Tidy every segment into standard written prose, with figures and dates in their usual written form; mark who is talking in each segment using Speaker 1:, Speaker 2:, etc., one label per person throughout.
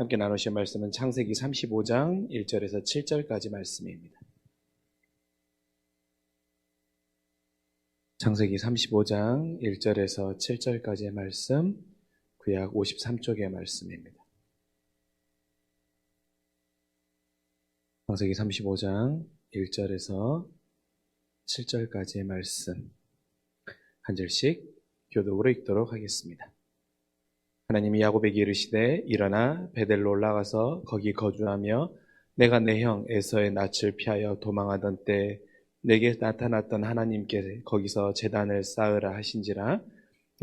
Speaker 1: 함께 나누실 말씀은 창세기 35장 1절에서 7절까지 말씀입니다. 창세기 35장 1절에서 7절까지의 말씀, 구약 53쪽의 말씀입니다. 창세기 35장 1절에서 7절까지의 말씀, 한 절씩 교독으로 읽도록 하겠습니다. 하나님이 야곱에게 이르시되 일어나 베델로 올라가서 거기 거주하며 내가 내 형 에서의 낯을 피하여 도망하던 때 내게 나타났던 하나님께 거기서 제단을 쌓으라 하신지라.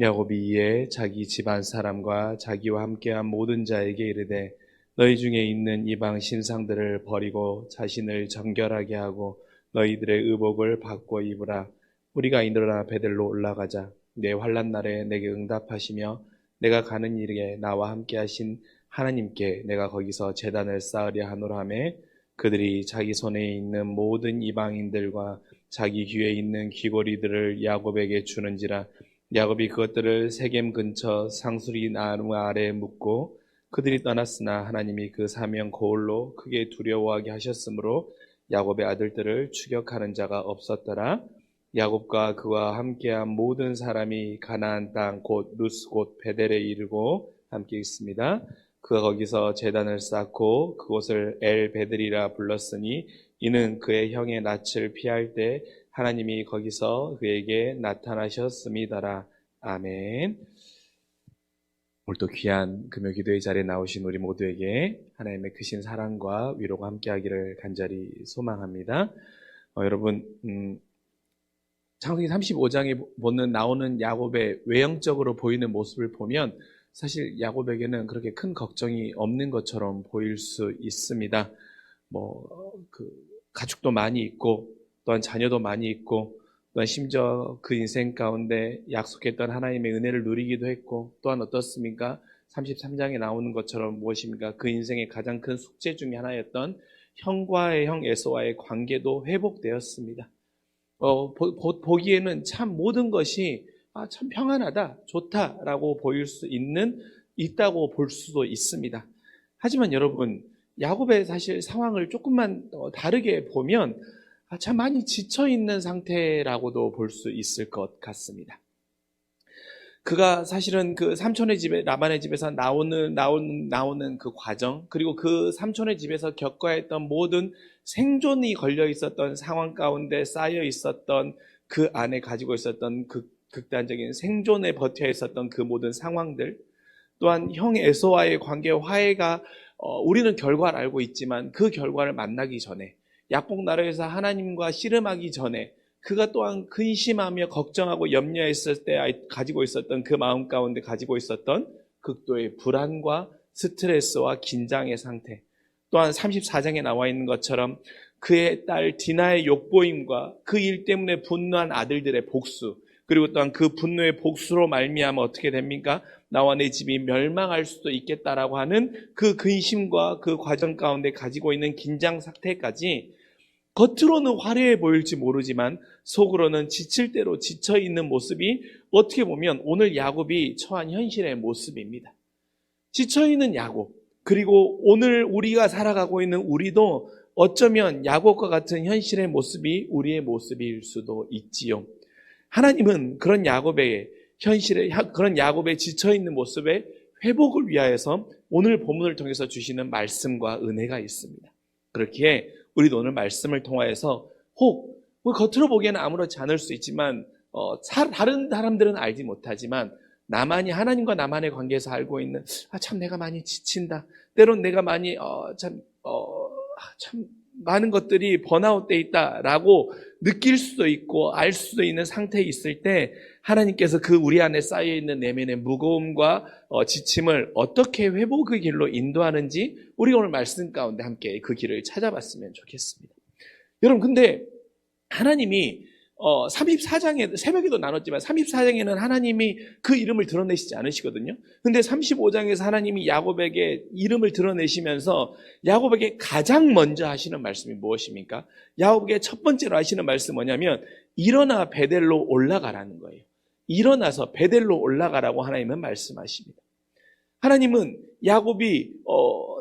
Speaker 1: 야곱이 이에 자기 집안 사람과 자기와 함께한 모든 자에게 이르되 너희 중에 있는 이방 신상들을 버리고 자신을 정결하게 하고 너희들의 의복을 바꿔 입으라. 우리가 일어나 베델로 올라가자. 내 환난 날에 내게 응답하시며 내가 가는 일에 나와 함께 하신 하나님께 내가 거기서 제단을 쌓으려 하노라 하매 그들이 자기 손에 있는 모든 이방인들과 자기 귀에 있는 귀고리들을 야곱에게 주는지라. 야곱이 그것들을 세겜 근처 상수리 나무 아래에 묻고 그들이 떠났으나 하나님이 그 사명 고을로 크게 두려워하게 하셨으므로 야곱의 아들들을 추격하는 자가 없었더라. 야곱과 그와 함께한 모든 사람이 가나안 땅 곧 루스 곧 베델에 이르고 함께 있습니다. 그가 거기서 제단을 쌓고 그곳을 엘 베델이라 불렀으니 이는 그의 형의 낯을 피할 때 하나님이 거기서 그에게 나타나셨음이더라. 아멘. 오늘도 귀한 금요 기도의 자리에 나오신 우리 모두에게 하나님의 크신 사랑과 위로가 함께하기를 간절히 소망합니다. 여러분, 창세기 35장에 나오는 야곱의 외형적으로 보이는 모습을 보면 사실 야곱에게는 그렇게 큰 걱정이 없는 것처럼 보일 수 있습니다. 가축도 많이 있고 또한 자녀도 많이 있고 또한 심지어 그 인생 가운데 약속했던 하나님의 은혜를 누리기도 했고 또한 어떻습니까? 33장에 나오는 것처럼 무엇입니까? 그 인생의 가장 큰 숙제 중에 하나였던 형과의 형 에서와의 관계도 회복되었습니다. 보기에는 참 모든 것이 참 평안하다, 좋다라고 보일 수 있다고 볼 수도 있습니다. 하지만 여러분, 야곱의 사실 상황을 조금만 다르게 보면 참 많이 지쳐있는 상태라고도 볼 수 있을 것 같습니다. 그가 사실은 그 삼촌의 집에, 라반의 집에서 나오는 그 과정, 그리고 그 삼촌의 집에서 겪어야 했던 모든 생존이 걸려 있었던 상황 가운데 쌓여 있었던 그 안에 가지고 있었던 그 극단적인 생존에 버텨 있었던 그 모든 상황들, 또한 형 에서와의 관계 화해가 우리는 결과를 알고 있지만 그 결과를 만나기 전에 약복 나라에서 하나님과 씨름하기 전에 그가 또한 근심하며 걱정하고 염려했을 때 가지고 있었던 그 마음 가운데 가지고 있었던 극도의 불안과 스트레스와 긴장의 상태, 또한 34장에 나와 있는 것처럼 그의 딸 디나의 욕보임과 그 일 때문에 분노한 아들들의 복수, 그리고 또한 그 분노의 복수로 말미암아 어떻게 됩니까? 나와 내 집이 멸망할 수도 있겠다라고 하는 그 근심과 그 과정 가운데 가지고 있는 긴장 상태까지 겉으로는 화려해 보일지 모르지만 속으로는 지칠 대로 지쳐있는 모습이 어떻게 보면 오늘 야곱이 처한 현실의 모습입니다. 지쳐있는 야곱, 그리고 오늘 우리가 살아가고 있는 우리도 어쩌면 야곱과 같은 현실의 모습이 우리의 모습일 수도 있지요. 하나님은 그런 야곱의 그런 야곱의 지쳐있는 모습의 회복을 위하여서 오늘 본문을 통해서 주시는 말씀과 은혜가 있습니다. 그렇기에 우리도 오늘 말씀을 통하여서 혹 겉으로 보기에는 아무렇지 않을 수 있지만 다른 사람들은 알지 못하지만 나만이 하나님과 나만의 관계에서 알고 있는 참 내가 많이 지친다. 때론 내가 많이 참 많은 것들이 번아웃돼 있다라고 느낄 수도 있고 알 수도 있는 상태에 있을 때 하나님께서 그 우리 안에 쌓여있는 내면의 무거움과 지침을 어떻게 회복의 길로 인도하는지 우리가 오늘 말씀 가운데 함께 그 길을 찾아봤으면 좋겠습니다. 여러분, 근데 하나님이 34장에 새벽에도 나눴지만 34장에는 하나님이 그 이름을 드러내시지 않으시거든요. 근데 35장에서 하나님이 야곱에게 이름을 드러내시면서 야곱에게 가장 먼저 하시는 말씀이 무엇입니까? 야곱에게 첫 번째로 하시는 말씀은 뭐냐면 일어나 베델로 올라가라는 거예요. 일어나서 베델로 올라가라고 하나님은 말씀하십니다. 하나님은 야곱이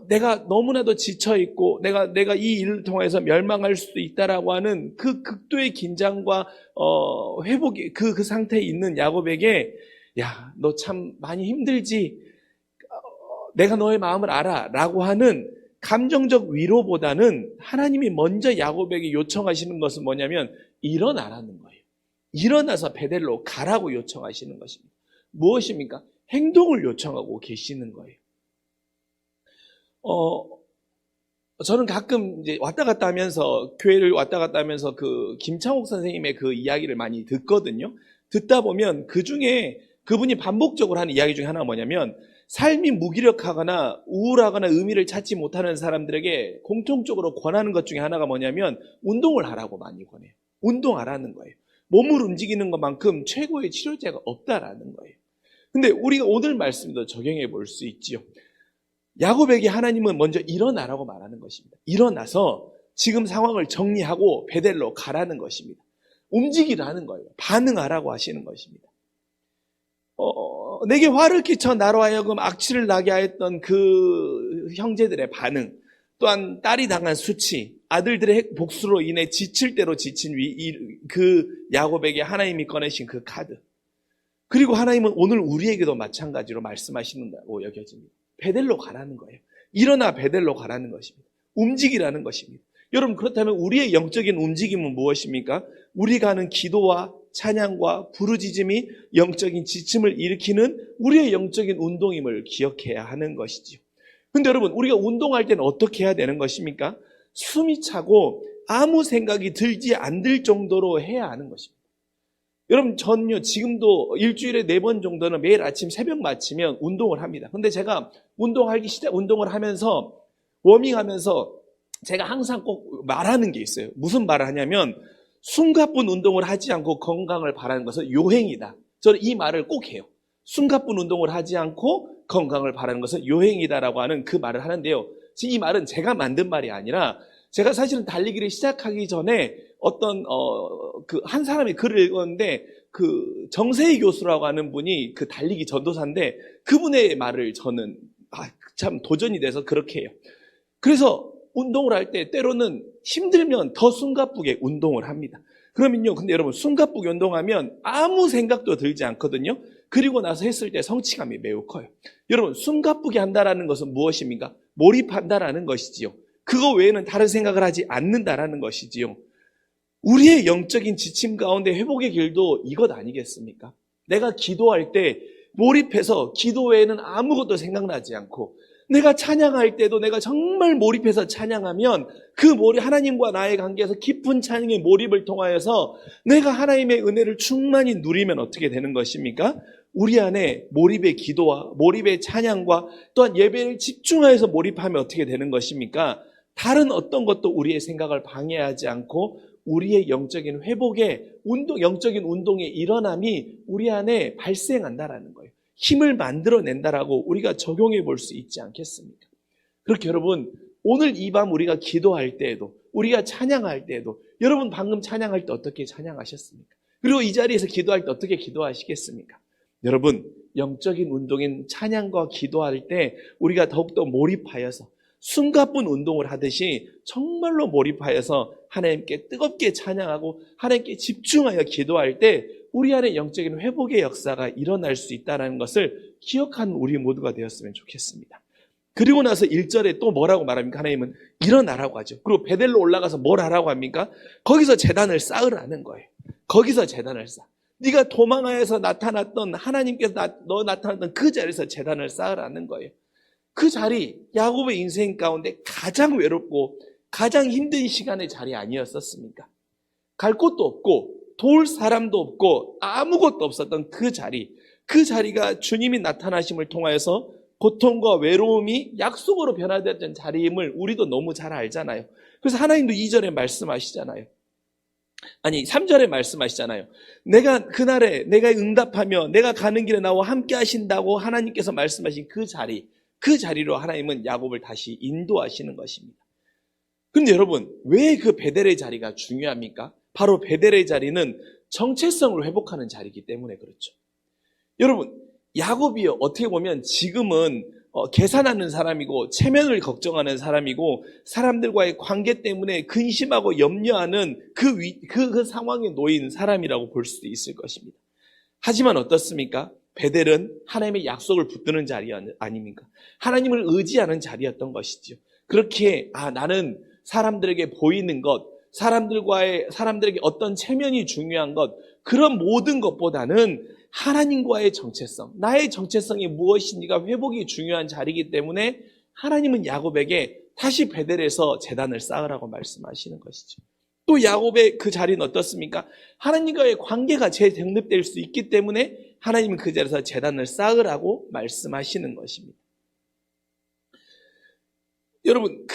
Speaker 1: 내가 너무나도 지쳐 있고 내가 이 일을 통해서 멸망할 수도 있다라고 하는 그 극도의 긴장과 회복이 그 상태에 있는 야곱에게 야, 너 참 많이 힘들지? 내가 너의 마음을 알아라고 하는 감정적 위로보다는 하나님이 먼저 야곱에게 요청하시는 것은 뭐냐면 일어나라는 거예요. 일어나서 베델로 가라고 요청하시는 것입니다. 무엇입니까? 행동을 요청하고 계시는 거예요. 저는 가끔 이제 왔다 갔다 하면서 교회를 왔다 갔다 하면서 그 김창옥 선생님의 그 이야기를 많이 듣거든요. 듣다 보면 그 중에 그분이 반복적으로 하는 이야기 중에 하나가 뭐냐면 삶이 무기력하거나 우울하거나 의미를 찾지 못하는 사람들에게 공통적으로 권하는 것 중에 하나가 뭐냐면 운동을 하라고 많이 권해요. 운동하라는 거예요. 몸을 움직이는 것만큼 최고의 치료제가 없다라는 거예요. 근데 우리가 오늘 말씀도 적용해 볼 수 있지요. 야곱에게 하나님은 먼저 일어나라고 말하는 것입니다. 일어나서 지금 상황을 정리하고 베델로 가라는 것입니다. 움직이라는 거예요. 반응하라고 하시는 것입니다. 내게 화를 끼쳐 나로 하여금 악취를 나게 하였던 그 형제들의 반응, 또한 딸이 당한 수치, 아들들의 복수로 인해 지칠 대로 지친 그 야곱에게 하나님이 꺼내신 그 카드, 그리고 하나님은 오늘 우리에게도 마찬가지로 말씀하시는다고 여겨집니다. 베델로 가라는 거예요. 일어나 베델로 가라는 것입니다. 움직이라는 것입니다. 여러분, 그렇다면 우리의 영적인 움직임은 무엇입니까? 우리가 하는 기도와 찬양과 부르짖음이 영적인 지침을 일으키는 우리의 영적인 운동임을 기억해야 하는 것이지요. 근데 여러분, 우리가 운동할 때는 어떻게 해야 되는 것입니까? 숨이 차고 아무 생각이 들지 않을 정도로 해야 하는 것입니다. 여러분, 전요 지금도 일주일에 4번 정도는 매일 아침 새벽 마치면 운동을 합니다. 근데 제가 운동을 하면서 워밍하면서 제가 항상 꼭 말하는 게 있어요. 무슨 말을 하냐면 숨가쁜 운동을 하지 않고 건강을 바라는 것은 요행이다. 저는 이 말을 꼭 해요. 숨가쁜 운동을 하지 않고 건강을 바라는 것은 요행이다라고 하는 그 말을 하는데요. 이 말은 제가 만든 말이 아니라 제가 사실은 달리기를 시작하기 전에 어떤 그 한 사람의 글을 읽었는데 그 정세희 교수라고 하는 분이 그 달리기 전도사인데 그분의 말을 저는 참 도전이 돼서 그렇게 해요. 그래서 운동을 할 때 때로는 힘들면 더 숨가쁘게 운동을 합니다. 그러면요, 근데 여러분 숨가쁘게 운동하면 아무 생각도 들지 않거든요. 그리고 나서 했을 때 성취감이 매우 커요. 여러분, 숨가쁘게 한다라는 것은 무엇입니까? 몰입한다라는 것이지요. 그거 외에는 다른 생각을 하지 않는다라는 것이지요. 우리의 영적인 지침 가운데 회복의 길도 이것 아니겠습니까? 내가 기도할 때 몰입해서 기도 외에는 아무것도 생각나지 않고, 내가 찬양할 때도 내가 정말 몰입해서 찬양하면 그 하나님과 나의 관계에서 깊은 찬양의 몰입을 통하여서 내가 하나님의 은혜를 충만히 누리면 어떻게 되는 것입니까? 우리 안에 몰입의 기도와 몰입의 찬양과 또한 예배를 집중하여서 몰입하면 어떻게 되는 것입니까? 다른 어떤 것도 우리의 생각을 방해하지 않고 우리의 영적인 회복의 영적인 운동의 일어남이 우리 안에 발생한다라는 거예요. 힘을 만들어낸다라고 우리가 적용해 볼 수 있지 않겠습니까? 그렇게 여러분, 오늘 이 밤 우리가 기도할 때에도, 우리가 찬양할 때에도, 여러분 방금 찬양할 때 어떻게 찬양하셨습니까? 그리고 이 자리에서 기도할 때 어떻게 기도하시겠습니까? 여러분, 영적인 운동인 찬양과 기도할 때 우리가 더욱더 몰입하여서 숨가쁜 운동을 하듯이 정말로 몰입하여서 하나님께 뜨겁게 찬양하고 하나님께 집중하여 기도할 때 우리 안에 영적인 회복의 역사가 일어날 수 있다는 것을 기억하는 우리 모두가 되었으면 좋겠습니다. 그리고 나서 1절에 또 뭐라고 말합니까? 하나님은 일어나라고 하죠. 그리고 베델로 올라가서 뭘 하라고 합니까? 거기서 제단을 쌓으라는 거예요. 거기서 제단을 쌓아. 네가 도망하여서 나타났던 하나님께서 너 나타났던 그 자리에서 제단을 쌓으라는 거예요. 그 자리, 야곱의 인생 가운데 가장 외롭고 가장 힘든 시간의 자리 아니었었습니까? 갈 곳도 없고 도울 사람도 없고 아무것도 없었던 그 자리가 주님이 나타나심을 통하여서 고통과 외로움이 약속으로 변화되었던 자리임을 우리도 너무 잘 알잖아요. 그래서 하나님도 2절에 말씀하시잖아요. 아니 3절에 말씀하시잖아요. 내가 그날에 내가 응답하며 내가 가는 길에 나와 함께 하신다고 하나님께서 말씀하신 그 자리로 하나님은 야곱을 다시 인도하시는 것입니다. 그런데 여러분, 왜 그 베델의 자리가 중요합니까? 바로 베델의 자리는 정체성을 회복하는 자리이기 때문에 그렇죠. 여러분, 야곱이요, 어떻게 보면 지금은 계산하는 사람이고 체면을 걱정하는 사람이고 사람들과의 관계 때문에 근심하고 염려하는 그 상황에 놓인 사람이라고 볼 수도 있을 것입니다. 하지만 어떻습니까? 베델은 하나님의 약속을 붙드는 자리 아닙니까? 하나님을 의지하는 자리였던 것이죠. 그렇게 나는 사람들에게 보이는 것, 사람들에게 어떤 체면이 중요한 것, 그런 모든 것보다는 하나님과의 정체성, 나의 정체성이 무엇인지가 회복이 중요한 자리이기 때문에 하나님은 야곱에게 다시 베델에서 제단을 쌓으라고 말씀하시는 것이죠. 또 야곱의 그 자리는 어떻습니까? 하나님과의 관계가 재정립될 수 있기 때문에 하나님은 그 자리에서 제단을 쌓으라고 말씀하시는 것입니다. 여러분,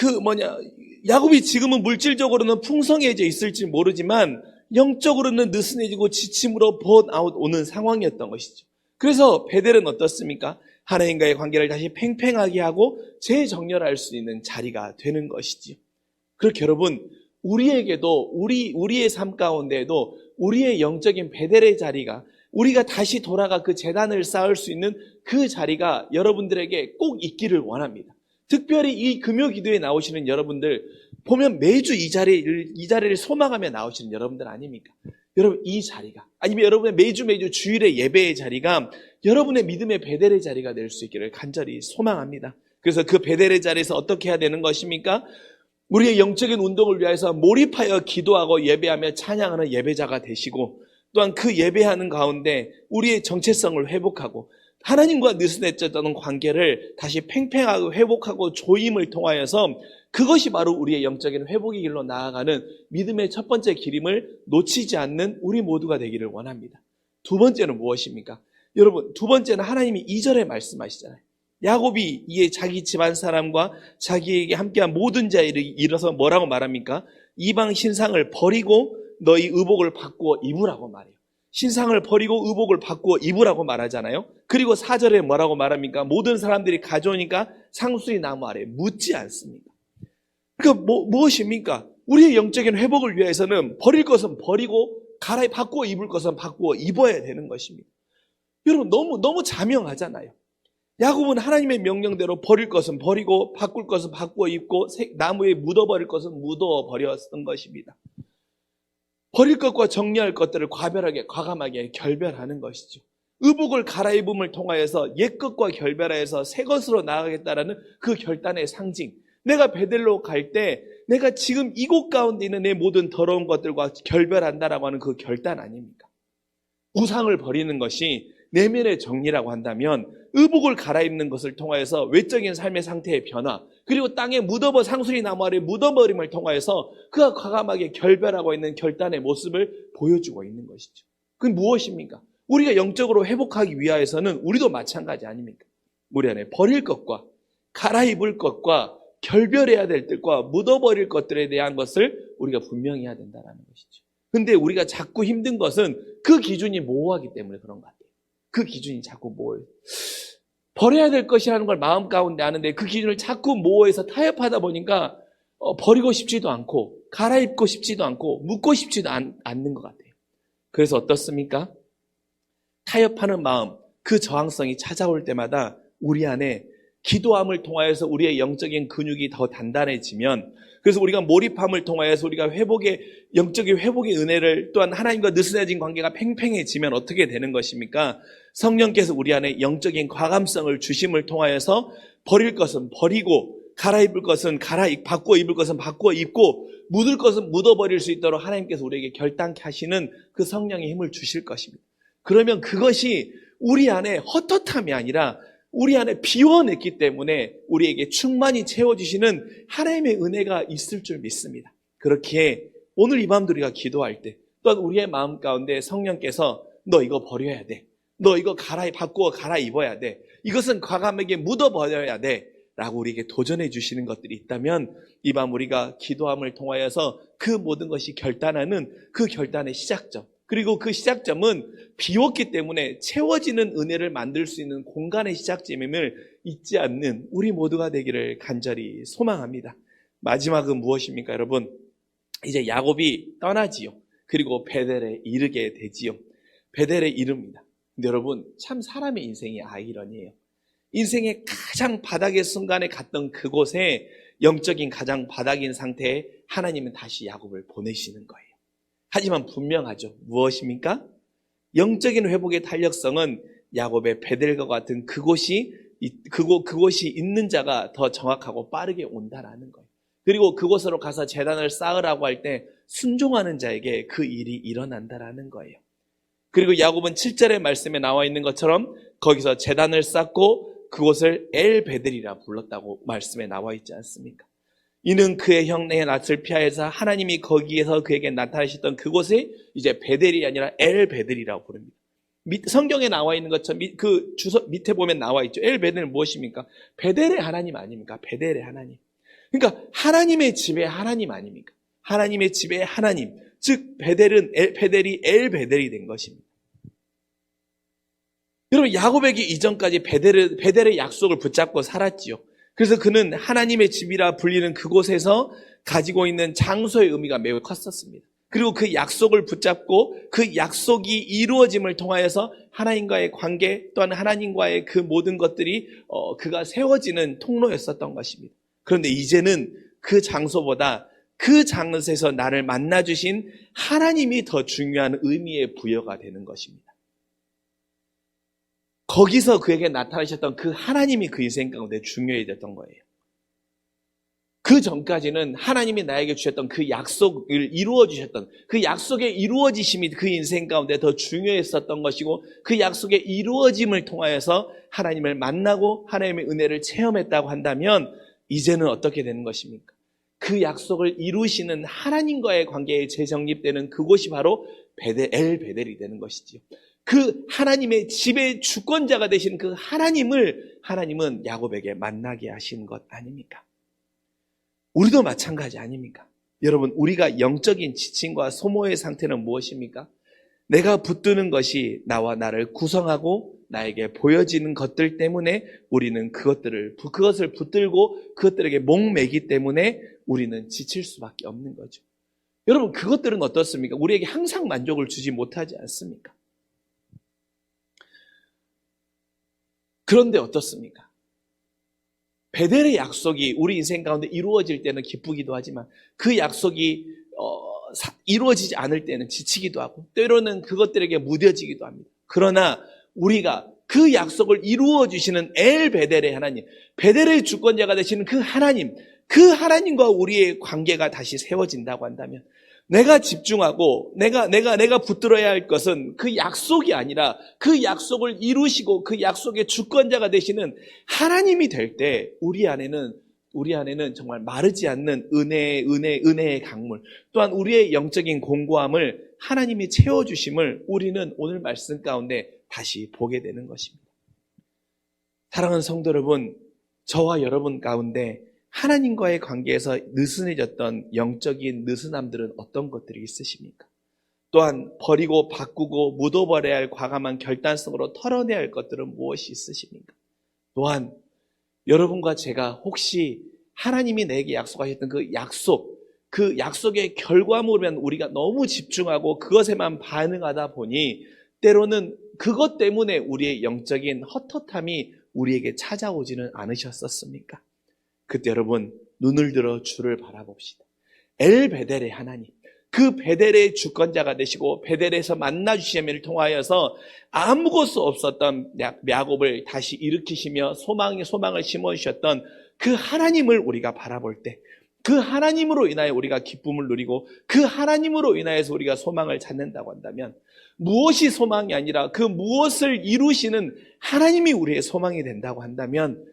Speaker 1: 야곱이 지금은 물질적으로는 풍성해져 있을지 모르지만 영적으로는 느슨해지고 지침으로 번아웃 오는 상황이었던 것이죠. 그래서 베델은 어떻습니까? 하나님과의 관계를 다시 팽팽하게 하고 재정렬할 수 있는 자리가 되는 것이지요. 그렇게 여러분, 우리에게도 우리의 삶 가운데에도 우리의 영적인 베델의 자리가, 우리가 다시 돌아가 그 제단을 쌓을 수 있는 그 자리가 여러분들에게 꼭 있기를 원합니다. 특별히 이 금요 기도에 나오시는 여러분들 보면 매주 이 자리를 소망하며 나오시는 여러분들 아닙니까? 여러분, 이 자리가, 아니면 여러분의 매주 주일의 예배의 자리가 여러분의 믿음의 베델의 자리가 될 수 있기를 간절히 소망합니다. 그래서 그 베델의 자리에서 어떻게 해야 되는 것입니까? 우리의 영적인 운동을 위해서 몰입하여 기도하고 예배하며 찬양하는 예배자가 되시고, 또한 그 예배하는 가운데 우리의 정체성을 회복하고 하나님과 느슨해졌던 관계를 다시 팽팽하고 회복하고 조임을 통하여서 그것이 바로 우리의 영적인 회복의 길로 나아가는 믿음의 첫 번째 길임을 놓치지 않는 우리 모두가 되기를 원합니다. 두 번째는 무엇입니까? 여러분, 두 번째는 하나님이 2절에 말씀하시잖아요. 야곱이 이에 자기 집안 사람과 자기에게 함께한 모든 자를 일어서 뭐라고 말합니까? 이방 신상을 버리고 너희 의복을 바꾸어 입으라고 말해요. 신상을 버리고 의복을 바꾸어 입으라고 말하잖아요. 그리고 4절에 뭐라고 말합니까? 모든 사람들이 가져오니까 상수리 나무 아래 묻지 않습니다. 그러니까 무엇입니까? 우리의 영적인 회복을 위해서는 버릴 것은 버리고 바꾸어 입을 것은 바꾸어 입어야 되는 것입니다. 여러분, 너무 자명하잖아요. 야곱은 하나님의 명령대로 버릴 것은 버리고 바꿀 것은 바꾸어 입고 나무에 묻어버릴 것은 묻어버렸던 것입니다. 버릴 것과 정리할 것들을 과감하게 결별하는 것이죠. 의복을 갈아입음을 통하여서 옛 것과 결별하여서 새 것으로 나아가겠다라는 그 결단의 상징. 내가 베델로 갈 때 내가 지금 이곳 가운데 있는 내 모든 더러운 것들과 결별한다라고 하는 그 결단 아닙니까? 우상을 버리는 것이 내면의 정리라고 한다면 의복을 갈아입는 것을 통하여서 외적인 삶의 상태의 변화, 그리고 땅에 상수리 나무 아래 묻어버림을 통하여서 그가 과감하게 결별하고 있는 결단의 모습을 보여주고 있는 것이죠. 그게 무엇입니까? 우리가 영적으로 회복하기 위하여서는 우리도 마찬가지 아닙니까? 우리 안에 버릴 것과 갈아입을 것과 결별해야 될 것과 묻어버릴 것들에 대한 것을 우리가 분명히 해야 된다는 것이죠. 근데 우리가 자꾸 힘든 것은 그 기준이 모호하기 때문에 그런 것 같아요. 그 기준이 자꾸 모호해요. 버려야 될 것이라는 걸 마음 가운데 아는데 그 기준을 자꾸 모호해서 타협하다 보니까 버리고 싶지도 않고 갈아입고 싶지도 않고 묻고 싶지도 않는 것 같아요. 그래서 어떻습니까? 타협하는 마음, 그 저항성이 찾아올 때마다 우리 안에 기도함을 통하여서 우리의 영적인 근육이 더 단단해지면, 그래서 우리가 몰입함을 통하여서 우리가 영적인 회복의 은혜를, 또한 하나님과 느슨해진 관계가 팽팽해지면 어떻게 되는 것입니까? 성령께서 우리 안에 영적인 과감성을 주심을 통하여서 버릴 것은 버리고 갈아입을 것은 바꾸어 입을 것은 바꾸어 입고 묻을 것은 묻어버릴 수 있도록 하나님께서 우리에게 결단케 하시는 그 성령의 힘을 주실 것입니다. 그러면 그것이 우리 안에 헛헛함이 아니라 우리 안에 비워냈기 때문에 우리에게 충만히 채워주시는 하나님의 은혜가 있을 줄 믿습니다. 그렇게 오늘 이 밤도 우리가 기도할 때 또한 우리의 마음 가운데 성령께서 너 이거 버려야 돼. 너 이거 바꾸어 갈아입어야 돼. 이것은 과감하게 묻어버려야 돼. 라고 우리에게 도전해 주시는 것들이 있다면 이 밤 우리가 기도함을 통하여서 그 모든 것이 결단하는 그 결단의 시작점, 그리고 그 시작점은 비웠기 때문에 채워지는 은혜를 만들 수 있는 공간의 시작점임을 잊지 않는 우리 모두가 되기를 간절히 소망합니다. 마지막은 무엇입니까, 여러분? 이제 야곱이 떠나지요. 그리고 베델에 이르게 되지요. 베델에 이릅니다. 근데 여러분, 참 사람의 인생이 아이러니해요. 인생의 가장 바닥의 순간에 갔던 그곳에 영적인 가장 바닥인 상태에 하나님은 다시 야곱을 보내시는 거예요. 하지만 분명하죠. 무엇입니까? 영적인 회복의 탄력성은 야곱의 베델과 같은 그곳이 있는 자가 더 정확하고 빠르게 온다라는 거예요. 그리고 그곳으로 가서 제단을 쌓으라고 할 때 순종하는 자에게 그 일이 일어난다라는 거예요. 그리고 야곱은 7절의 말씀에 나와 있는 것처럼 거기서 제단을 쌓고 그곳을 엘베델이라 불렀다고 말씀에 나와 있지 않습니까? 이는 그의 형네의 낯을 피하여서 하나님이 거기에서 그에게 나타나셨던 그곳에 이제 베델이 아니라 엘베델이라고 부릅니다. 성경에 나와 있는 것처럼 그 주소 밑에 보면 나와 있죠. 엘베델은 무엇입니까? 베델의 하나님 아닙니까? 베델의 하나님. 그러니까 하나님의 집의 하나님 아닙니까? 하나님의 집의 하나님. 즉 베델이 엘베델이 된 것입니다. 여러분, 야곱에게 이전까지 베델의 약속을 붙잡고 살았지요. 그래서 그는 하나님의 집이라 불리는 그곳에서 가지고 있는 장소의 의미가 매우 컸었습니다. 그리고 그 약속을 붙잡고 그 약속이 이루어짐을 통하여서 하나님과의 관계 또한 하나님과의 그 모든 것들이 그가 세워지는 통로였었던 것입니다. 그런데 이제는 그 장소보다 그 장소에서 나를 만나주신 하나님이 더 중요한 의미의 부여가 되는 것입니다. 거기서 그에게 나타나셨던 그 하나님이 그 인생 가운데 중요해졌던 거예요. 그 전까지는 하나님이 나에게 주셨던 그 약속을 이루어 주셨던 그 약속의 이루어지심이 그 인생 가운데 더 중요했었던 것이고 그 약속의 이루어짐을 통하여서 하나님을 만나고 하나님의 은혜를 체험했다고 한다면 이제는 어떻게 되는 것입니까? 그 약속을 이루시는 하나님과의 관계에 재정립되는 그곳이 바로 엘베델이 되는 것이지요. 그 하나님의 집의 주권자가 되신 그 하나님은 야곱에게 만나게 하신 것 아닙니까? 우리도 마찬가지 아닙니까? 여러분, 우리가 영적인 지침과 소모의 상태는 무엇입니까? 내가 붙드는 것이 나와 나를 구성하고 나에게 보여지는 것들 때문에 우리는 그것을 붙들고 그것들에게 목매기 때문에 우리는 지칠 수밖에 없는 거죠. 여러분, 그것들은 어떻습니까? 우리에게 항상 만족을 주지 못하지 않습니까? 그런데 어떻습니까? 베델의 약속이 우리 인생 가운데 이루어질 때는 기쁘기도 하지만 그 약속이 이루어지지 않을 때는 지치기도 하고 때로는 그것들에게 무뎌지기도 합니다. 그러나 우리가 그 약속을 이루어 주시는 엘베델의 하나님, 베델의 주권자가 되시는 그 하나님과 우리의 관계가 다시 세워진다고 한다면 내가 집중하고 내가 붙들어야 할 것은 그 약속이 아니라 그 약속을 이루시고 그 약속의 주권자가 되시는 하나님이 될 때 우리 안에는 정말 마르지 않는 은혜의 강물, 또한 우리의 영적인 공고함을 하나님이 채워주심을 우리는 오늘 말씀 가운데 다시 보게 되는 것입니다. 사랑하는 성도 여러분, 저와 여러분 가운데 하나님과의 관계에서 느슨해졌던 영적인 느슨함들은 어떤 것들이 있으십니까? 또한 버리고 바꾸고 묻어버려야 할 과감한 결단성으로 털어내야 할 것들은 무엇이 있으십니까? 또한 여러분과 제가 혹시 하나님이 내게 약속하셨던 그 약속의 결과물은 우리가 너무 집중하고 그것에만 반응하다 보니 때로는 그것 때문에 우리의 영적인 헛헛함이 우리에게 찾아오지는 않으셨었습니까? 그때 여러분 눈을 들어 주를 바라봅시다. 엘베델의 하나님, 그 베델의 주권자가 되시고 베델에서 만나주심을 통하여서 아무것도 없었던 야곱을 다시 일으키시며 소망을 심어주셨던 그 하나님을 우리가 바라볼 때 그 하나님으로 인하여 우리가 기쁨을 누리고 그 하나님으로 인하여서 우리가 소망을 찾는다고 한다면 무엇이 소망이 아니라 그 무엇을 이루시는 하나님이 우리의 소망이 된다고 한다면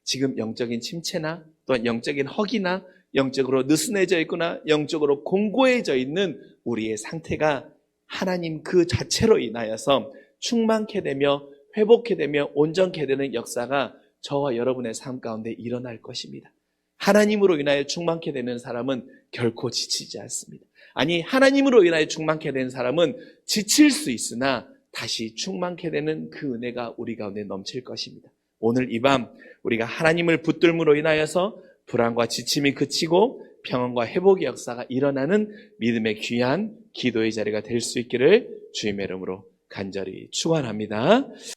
Speaker 1: 지금 영적인 침체나 또한 영적인 허기나 영적으로 느슨해져 있거나 영적으로 공고해져 있는 우리의 상태가 하나님 그 자체로 인하여서 충만케 되며 회복케 되며 온전케 되는 역사가 저와 여러분의 삶 가운데 일어날 것입니다. 하나님으로 인하여 충만케 되는 사람은 결코 지치지 않습니다. 아니, 하나님으로 인하여 충만케 되는 사람은 지칠 수 있으나 다시 충만케 되는 그 은혜가 우리 가운데 넘칠 것입니다. 오늘 이 밤 우리가 하나님을 붙들므로 인하여서 불안과 지침이 그치고 평안과 회복의 역사가 일어나는 믿음의 귀한 기도의 자리가 될 수 있기를 주님의 이름으로 간절히 축원합니다.